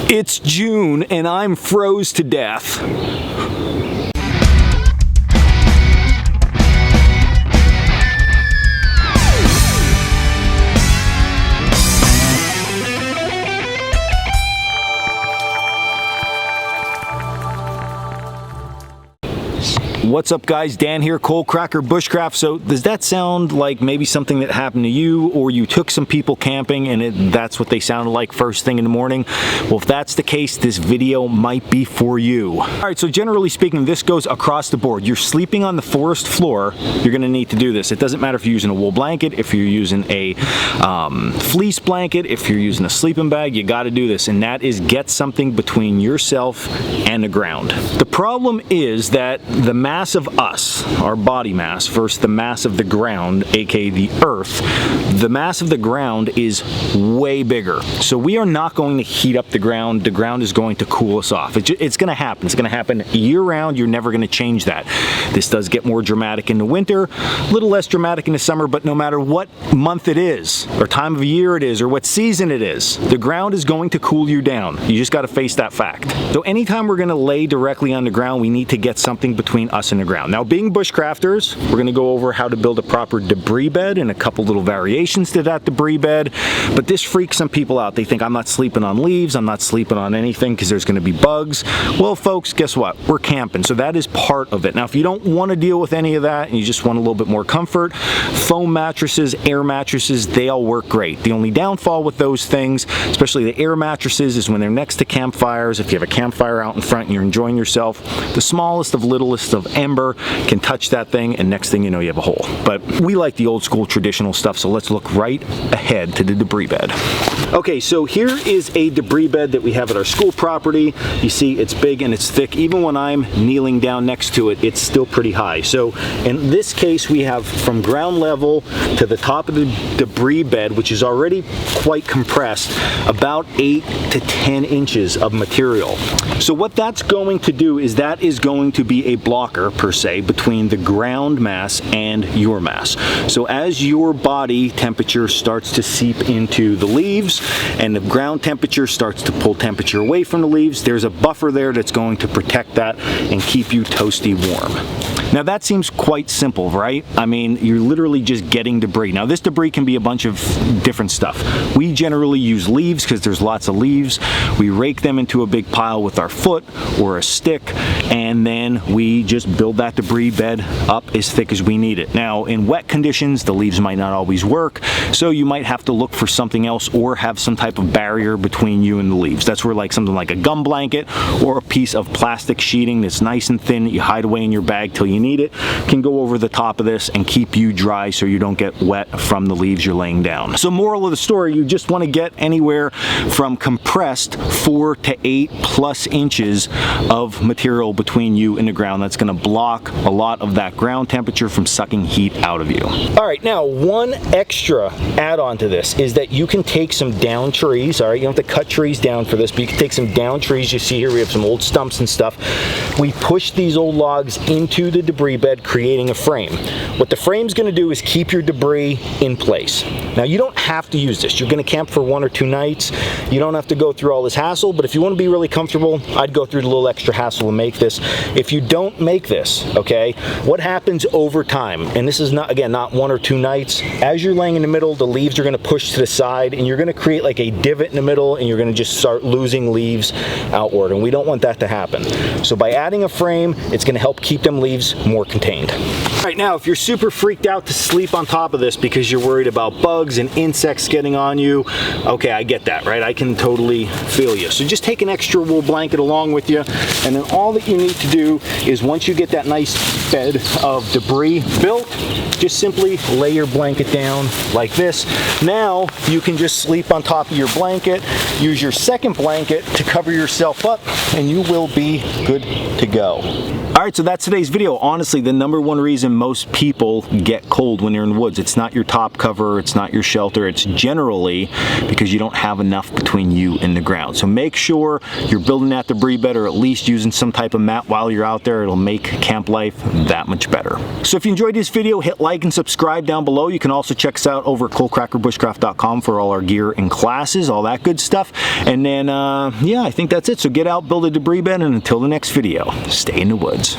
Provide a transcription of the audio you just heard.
It's June and I'm froze to death. What's up guys, Dan here, Coalcracker, Bushcraft. So does that sound like maybe something that happened to you, or you took some people camping and that's what they sounded like first thing in the morning? Well, if that's the case, this video might be for you. All right, so generally speaking, this goes across the board. You're sleeping on the forest floor, you're gonna need to do this. It doesn't matter if you're using a wool blanket, if you're using a fleece blanket, if you're using a sleeping bag, you gotta do this, and that is get something between yourself and the ground. The problem is that the mass of us, our body mass, versus the mass of the ground, aka the earth, the mass of the ground is way bigger. So we are not going to heat up the ground. The ground is going to cool us off. It's going to happen. It's going to happen year round. You're never going to change that. This does get more dramatic in the winter, a little less dramatic in the summer, but no matter what month it is, or time of year it is, or what season it is, the ground is going to cool you down. You just got to face that fact. So anytime we're going to lay directly on the ground, we need to get something between us and the ground. Now, being bushcrafters, we're going to go over how to build a proper debris bed and a couple little variations to that debris bed, but this freaks some people out. They think I'm not sleeping on leaves, I'm not sleeping on anything because there's going to be bugs. Well, folks, guess what? We're camping, so that is part of it. Now, if you don't want to deal with any of that and you just want a little bit more comfort, foam mattresses, air mattresses, they all work great. The only downfall with those things, especially the air mattresses, is when they're next to campfires. If you have a campfire out in front and you're enjoying yourself, the smallest of littlest of ember can touch that thing, and next thing you know, you have a hole. But we like the old school traditional stuff, so let's look right ahead to the debris bed. Okay, so here is a debris bed that we have at our school property. You see it's big and it's thick. Even when I'm kneeling down next to it, it's still pretty high. So in this case, we have from ground level to the top of the debris bed, which is already quite compressed, about 8 to 10 inches of material. So what that's going to do is that is going to be a blocker per se between the ground mass and your mass. So as your body temperature starts to seep into the leaves and the ground temperature starts to pull temperature away from the leaves, there's a buffer there that's going to protect that and keep you toasty warm. Now that seems quite simple, right? I mean, you're literally just getting debris. Now this debris can be a bunch of different stuff. We generally use leaves because there's lots of leaves. We rake them into a big pile with our foot or a stick, and then we just build that debris bed up as thick as we need it. Now in wet conditions, the leaves might not always work, so you might have to look for something else or have some type of barrier between you and the leaves. That's where like something like a gum blanket or a piece of plastic sheeting that's nice and thin that you hide away in your bag till you need it can go over the top of this and keep you dry so you don't get wet from the leaves you're laying down. So moral of the story, you just want to get anywhere from compressed 4 to 8 plus inches of material between you and the ground. That's going to block a lot of that ground temperature from sucking heat out of you. All right, now one extra add-on to this is that you can take some down trees. All right, you don't have to cut trees down for this, but you can take some down trees. You see here we have some old stumps and stuff. We push these old logs into the debris bed, creating a frame. What the frame's going to do is keep your debris in place. Now you don't have to use this. You're going to camp for 1 or 2 nights. You don't have to go through all this hassle, but if you want to be really comfortable, I'd go through the little extra hassle and make this. If you don't make this, okay, what happens over time, and this is not, again, not 1 or 2 nights, as you're laying in the middle, the leaves are going to push to the side and you're going to create like a divot in the middle and you're going to just start losing leaves outward, and we don't want that to happen. So by adding a frame, it's going to help keep them leaves more contained. All right, now if you're super freaked out to sleep on top of this because you're worried about bugs and insects getting on you, okay, I get that, right? I can totally feel you. So just take an extra wool blanket along with you, and then all that you need to do is once you get that nice bed of debris built, just simply lay your blanket down like this. Now you can just sleep on top of your blanket, use your second blanket to cover yourself up, and you will be good to go. All right, so that's today's video. honestly, the number one reason most people get cold when they're in the woods, it's not your top cover, it's not your shelter, it's generally because you don't have enough between you and the ground. So make sure you're building that debris bed, or at least using some type of mat while you're out there. It'll make camp life that much better. So if you enjoyed this video, hit like and subscribe down below. You can also check us out over at coalcrackerbushcraft.com for all our gear and classes, all that good stuff. And then, yeah, I think that's it. So get out, build a debris bed, and until the next video, stay in the woods.